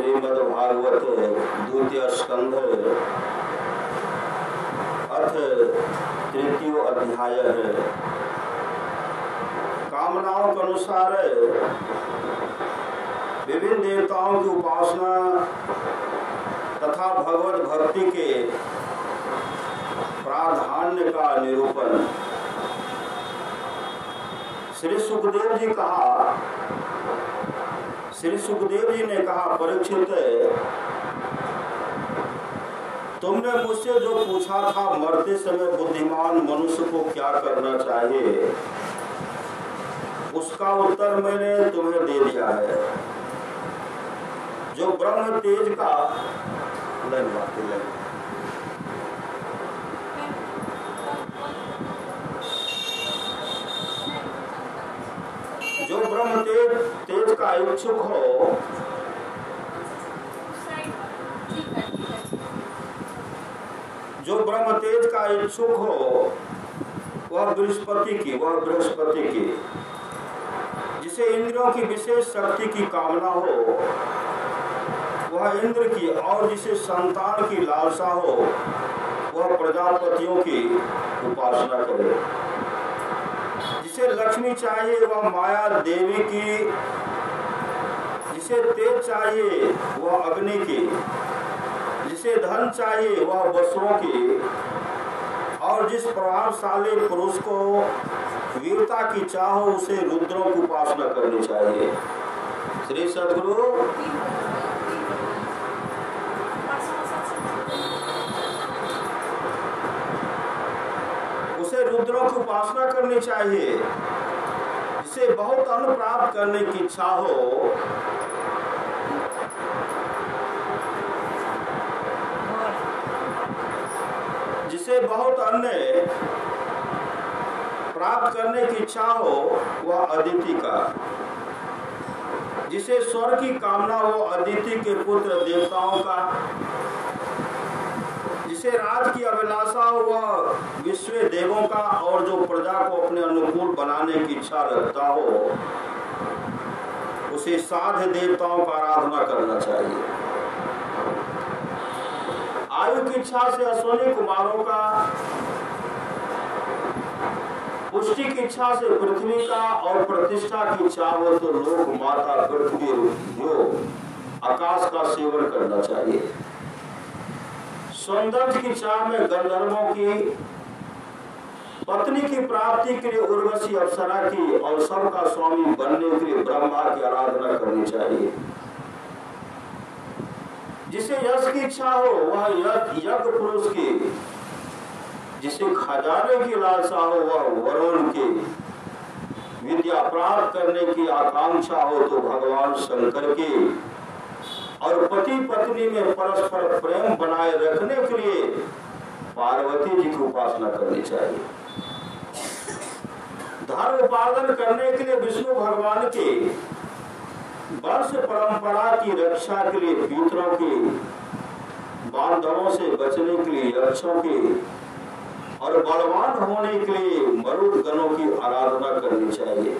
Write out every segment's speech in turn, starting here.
श्रीमद्भागवत द्वितीय स्कंध अर्थ तृतीय अध्याय है। कामनाओं के अनुसार विभिन्न देवताओं की उपासना तथा भगवत भक्ति के प्राधान्य का निरूपण। श्री सुखदेव जी ने कहा, परीक्षित, तुमने मुझसे जो पूछा था मरते समय बुद्धिमान मनुष्य को क्या करना चाहिए, उसका उत्तर मैंने तुम्हें दे दिया है। जो ब्रह्म तेज का जो ब्रह्म तेज का इच्छुक हो, जो ब्रह्म तेज का इच्छुक हो वह बृहस्पति की, जिसे इंद्रियों की विशेष शक्ति की कामना हो वह इंद्र की, और जिसे संतान की लालसा हो वह प्रजापतियों की उपासना करे। जिसे लक्ष्मी चाहिए वह माया देवी की, जिसे तेज चाहिए वह अग्नि की, जिसे धन चाहिए वह वसुओं की, और जिस प्रभावशाली पुरुष को वीरता की चाह हो उसे रुद्रों की उपासना करनी चाहिए। श्री सद्गुरु उसे रुद्रों की उपासना करनी चाहिए। जिसे बहुत अन्न प्राप्त करने की इच्छा हो बहुत अन्न प्राप्त करने की इच्छा हो वह अदिति का, जिसे स्वर्ग की कामना हो अदिति के पुत्र देवताओं का, जिसे राज की अभिलाषा हो वह विश्व देवों का, और जो प्रजा को अपने अनुकूल बनाने की इच्छा रखता हो उसे साध्य देवताओं का आराधना करना चाहिए। आयु की इच्छा से अश्विनी कुमारों का, पुष्टि की इच्छा से पृथ्वी का, और प्रतिष्ठा की इच्छा हो तो लोक माता पृथ्वी आकाश का सेवन करना चाहिए। सौंदर्य की चाह में गंधर्वों की, पत्नी की प्राप्ति के लिए उर्वशी अप्सरा की, और सबका स्वामी बनने के लिए ब्रह्मा की आराधना करनी चाहिए। जिसे यश की इच्छा हो वह यज्ञ पुरुष की, जिसे खजाने की लालसा हो वह वरुण की, विद्या प्राप्त करने की आकांक्षा हो तो भगवान शंकर की, और पति पत्नी में परस्पर प्रेम बनाए रखने के लिए पार्वती जी की उपासना करनी चाहिए। धर्म उपार्जन करने के लिए विष्णु भगवान के, वंश परंपरा की रक्षा के लिए पितरों की, बांधवों से बचने के लिए यक्षों की, और बलवान होने के लिए मरुदगणों की आराधना करनी चाहिए।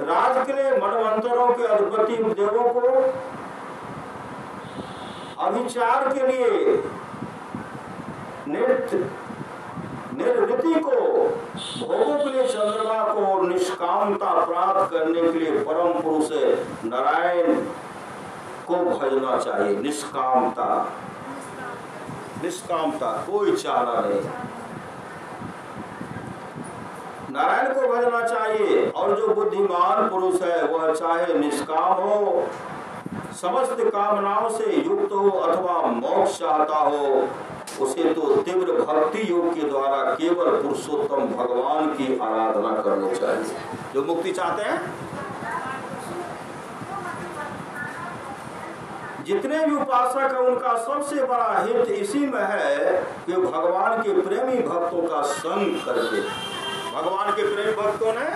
राज के लिए मनवंतरों के अधिपति देवों को, अभिचार के लिए निर्वृत्ति को, भोगों के लिए चंद्रमा को, निष्कामता प्राप्त करने के लिए परम पुरुष नारायण को भजना चाहिए। निष्कामता कोई चाहना नहीं, नारायण को भजना चाहिए। और जो बुद्धिमान पुरुष है वह चाहे निष्काम हो, समस्त कामनाओं से युक्त हो अथवा मोक्ष चाहता हो, उसे तो तीव्र भक्ति योग के द्वारा केवल पुरुषोत्तम भगवान की आराधना करनी चाहिए। जो मुक्ति चाहते हैं, जितने भी उपासक है उनका सबसे बड़ा हित इसी में है कि भगवान के प्रेमी भक्तों का संग करके, भगवान के प्रेमी भक्तों ने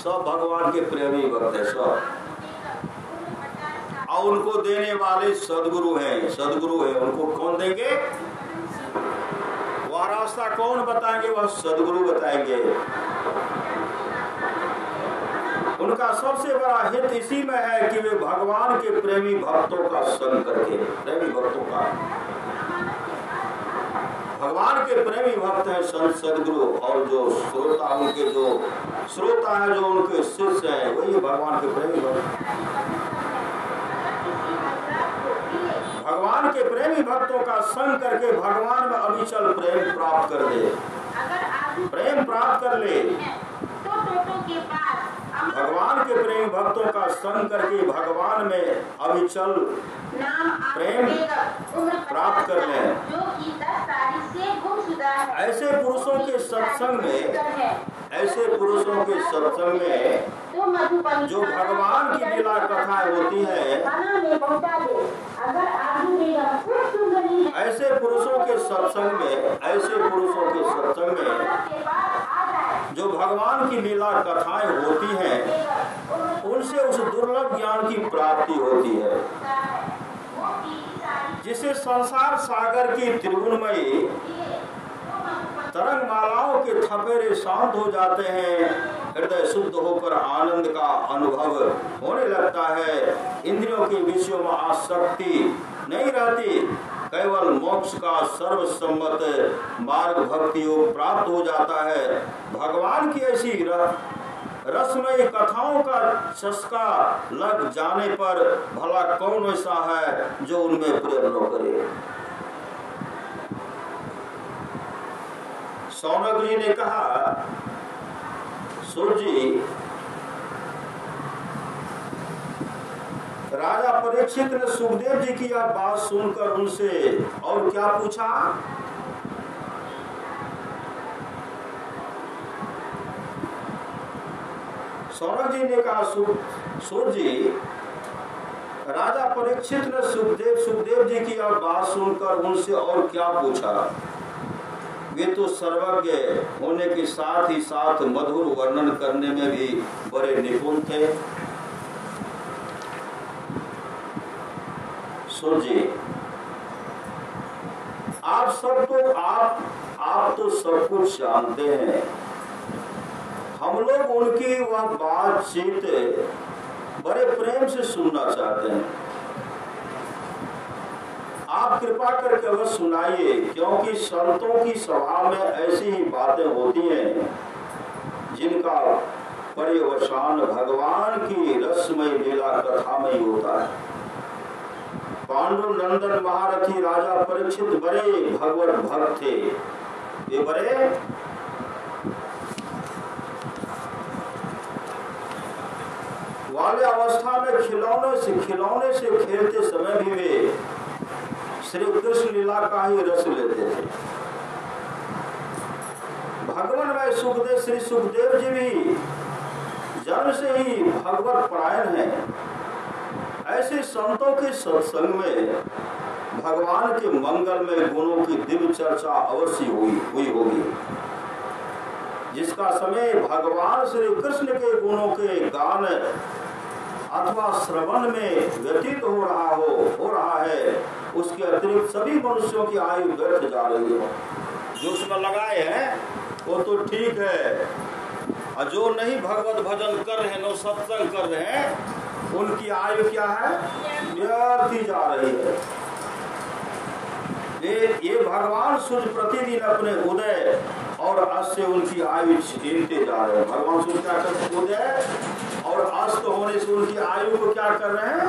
सब भगवान के प्रेमी भक्त है सब, और उनको देने वाले सदगुरु हैं। उनको कौन देंगे? वह रास्ता कौन बताएंगे? वह सदगुरु बताएंगे। उनका सबसे बड़ा हित इसी में है कि वे भगवान के प्रेमी भक्तों का संग करके, प्रेमी भक्तों का, भगवान के प्रेमी भक्त हैं संत सदगुरु, और जो श्रोता उनके जो श्रोता है, जो उनके शिष्य हैं, वही भगवान के प्रेमी भक्त। भगवान के प्रेमी भक्तों का संग करके भगवान में अविचल प्रेम प्राप्त कर दे, प्रेम प्राप्त कर ले। भगवान के प्रेमी भक्तों का संग करके भगवान में अविचल प्रेम प्राप्त कर ले। ऐसे पुरुषों के सत्संग में, ऐसे पुरुषों के सत्संग में जो भगवान की लीला कथाएं होती है, ऐसे पुरुषों के सत्संग में, ऐसे पुरुषों के सत्संग में जो भगवान की लीला कथाएं होती हैं, उनसे उस दुर्लभ ज्ञान की प्राप्ति होती है जिसे संसार सागर की त्रिगुणमयी तरंग मालाओं के थपेरे शांत हो जाते हैं, हृदय शुद्ध होकर आनंद का अनुभव होने लगता है, इंद्रियों के विषयों में आसक्ति नहीं रहती, केवल मोक्ष का सर्वसम्मत मार्ग भक्ति योग प्राप्त हो जाता है। भगवान की ऐसी रसमयी कथाओं का चस्का लग जाने पर भला कौन ऐसा है जो उनमें प्रेम न करे। सौनक जी ने कहा, सूर्य जी, राजा परीक्षित ने सुखदेव जी की यह बात सुनकर उनसे और क्या पूछा? सौनक जी ने कहा, सूर्य जी, राजा परीक्षित ने सुखदेव जी की यह बात सुनकर उनसे और क्या पूछा? वे तो सर्वज्ञ होने के साथ ही साथ मधुर वर्णन करने में भी बड़े निपुण थे। सूर्य, आप तो सब कुछ जानते हैं, हम लोग उनकी वह बातचीत बड़े प्रेम से सुनना चाहते हैं। आप कृपा करके वह सुनाइए, क्योंकि संतों की सभा में ऐसी ही बातें होती हैं जिनका पर्यवसान भगवान की रसमय लीला कथा में ही होता है। पांडुनंदन महारथी राजा परीक्षित बड़े भगवत भक्त थे। ये बड़े वाले अवस्था में खिलौने से खेलते समय भी वे श्री कृष्ण लीला का ही रस लेते थे। भगवान में श्री सुखदेव जी भी जन्म से ही भगवत परायण हैं। ऐसे संतों के सत्संग में भगवान के मंगलमय गुणों की दिव्य चर्चा अवश्य हुई होगी, जिसका समय भगवान श्री कृष्ण के गुणों के गान अथवा श्रवण में व्यतीत हो रहा है, उसके अतिरिक्त सभी मनुष्यों की आयु व्यर्थ जा रही है। जो उसमें लगाए हैं वो तो ठीक है, और जो नहीं भगवत भजन कर रहे हैं, न सत्संग कर रहे हैं, उनकी आयु क्या है? व्यर्थ ही जा रही है। ये भगवान सूर्य प्रतिदिन अपने उदय और अस्त से उनकी आयु छीनते जा रहे हैं। भगवान सूर्य क्या करते हैं? उदय और अस्त होने से उनकी आयु को क्या कर रहे हैं?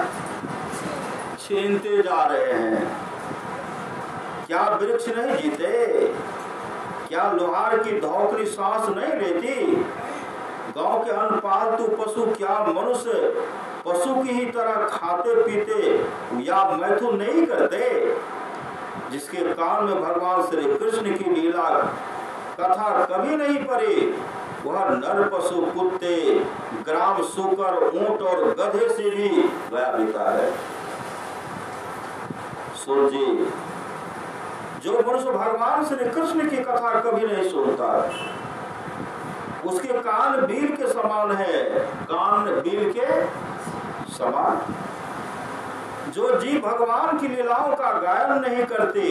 छीनते जा रहे हैं। क्या वृक्ष नहीं जीते? क्या लोहार की धौकनी सांस नहीं लेती? गांव के अनपालतू पशु क्या मनुष्य पशु की ही तरह खाते पीते या मैथुन नहीं करते? जिसके कान में भगवान श्री कृष्ण की लीला कथा कभी नहीं पड़ी, वह नर पशु कुत्ते ग्राम सूकर ऊंट और गधे से भी भयभीत है। सोचिए, जो मनुष्य भगवान श्री कृष्ण की कथा कभी नहीं सुनता, उसके कान बील के समान है, कान बील के समान। जो जीव भगवान की लीलाओं का गायन नहीं करते,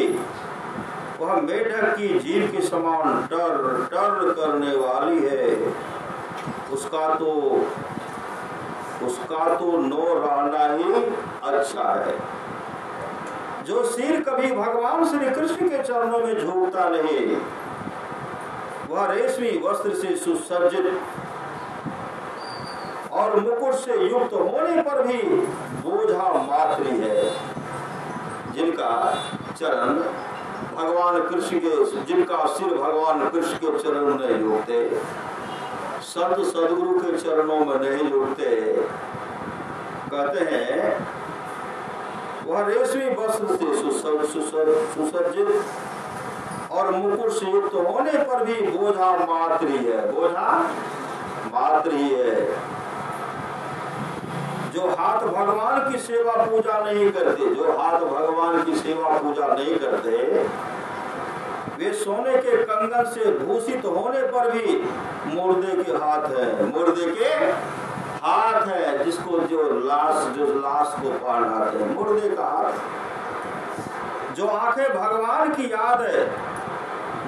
वह मेढक की जीभ के समान टर टर करने वाली है। उसका तो उसका तो नो रहना ही अच्छा है। जो सिर कभी भगवान श्री कृष्ण के चरणों में झुकता नहीं, वह रेशमी वस्त्र से सुसज्जित और मुकुट से युक्त होने पर भी बोझा मात्र है। जिनका चरण भगवान कृष्ण के, जिनका सिर भगवान कृष्ण के चरण में नहीं झुकते, संत सदगुरु के चरणों में नहीं झुकते, कहते हैं वह रेशमी वस्त्र से सुसज्जित और मुकुट से युक्त होने पर भी बोझा मात्र ही है, बोझा मात्र ही है। जो हाथ भगवान की सेवा पूजा नहीं करते, जो हाथ भगवान की सेवा पूजा नहीं करते, वे सोने के कंगन से भूषित होने पर भी मुर्दे के हाथ है, मुर्दे के हाथ है। जिसको जो लाश को पहनाते हैं, मुर्दे का हाथ। जो आंखें भगवान की याद है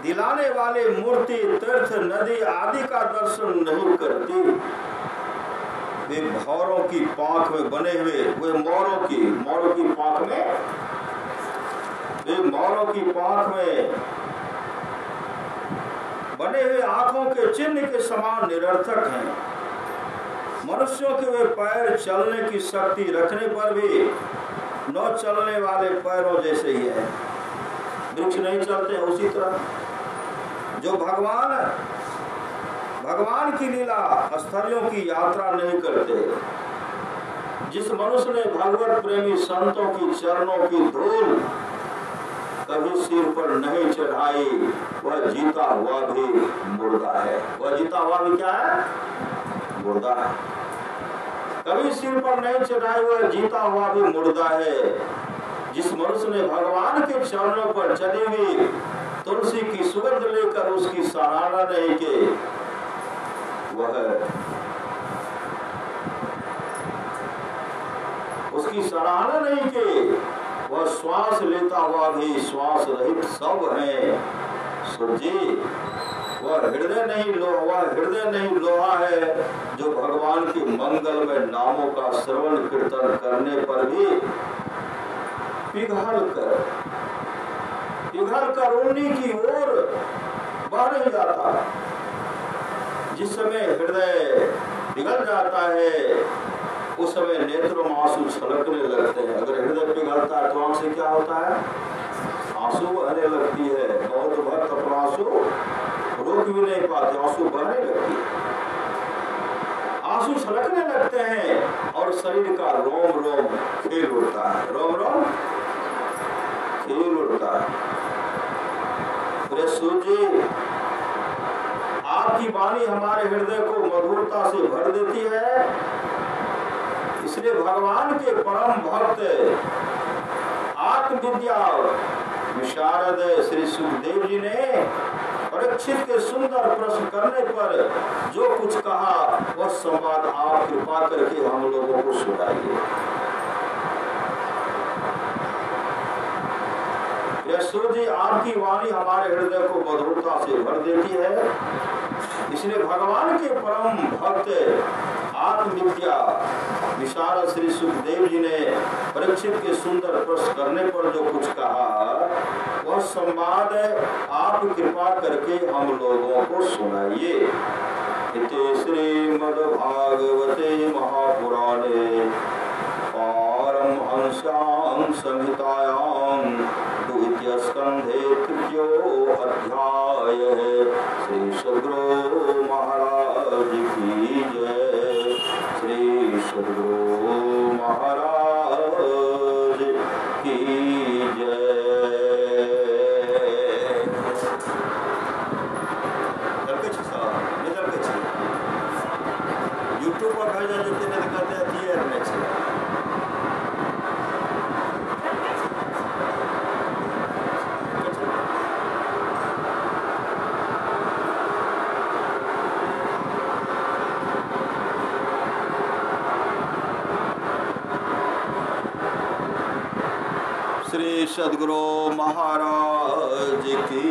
दिलाने वाले मूर्ति, तीर्थ, नदी आदि का दर्शन नहीं करती, वे भौरों की पांख में बने हुए, वे मोरों की पांख में, वे मोरों की पांख में बने हुए आंखों के चिन्ह के समान निरर्थक हैं। मनुष्यों के वे पैर चलने की शक्ति रखने पर भी न चलने वाले पैरों जैसे ही है। वृक्ष नहीं चलते, उसी तरह जो भगवान की लीला स्थलियों की यात्रा नहीं करते, जिस मनुष्य ने भगवत प्रेमी संतों की चरणों की धूल कभी सिर पर नहीं चढ़ाई, वह जीता हुआ भी मुर्दा है। वह जीता हुआ भी क्या है? मुर्दा है। कभी सिर पर नहीं चढ़ाई, वह जीता हुआ भी मुर्दा है। जिस मनुष्य ने भगवान के चरणों पर चढ़ी हुई तुलसी की सुगंध लेकर उसकी सराहना नहीं की, उसकी सराहना नहीं की, वह श्वास लेता हुआ भी श्वास रहित सब है। सुरजी, वह हृदय नहीं लोहा है जो भगवान के मंगल में नामों का श्रवण कीर्तन करने पर भी पिघल कर उन्हीं की ओर बह नहीं जाता। जिस समय हृदय पिघल जाता है, उस समय नेत्रों में आंसू छलकने लगते हैं। अगर हृदय पिघलता है तो आंख से क्या होता है? आंसू बहने लगती है। बहुत भक्त अपना आंसू रोक भी नहीं पाते, आंसू बहने लगती है, आंसू छलकने लगते हैं और शरीर का रोम रोम खेल उठता है, रोम रोम खेल उठता है। जी, आपकी वाणी हमारे हृदय को मधुरता से भर देती है। इसलिए भगवान के परम भक्त आत्मविद्या विशारद श्री सुखदेव जी ने परीक्षित के सुंदर प्रश्न करने पर जो कुछ कहा, वह संवाद आप कृपा करके हम लोगों को सुनाइए। यशोद जी, आपकी वाणी हमारे हृदय को मधुरता से भर देती है। इसलिए भगवान के परम भक्त आत्मविद्या विशारद श्री सुखदेव जी ने परीक्षित के सुंदर प्रश्न करने पर जो कुछ कहा, वह संवाद आप कृपा करके हम लोगों को सुनाइए। इति श्रीमद्भागवते महापुराणे पारमहंस्यां संहितायां द्वितीय स्कंधे तृतीयो अध्याय। श्री सद्गुरु महाराज की जय। श्री सद्गुरु महाराज की जय। यूट्यूब पर भेजा देते हैं, कहते हैं थिएटर में श्री सद्गुरु महाराज की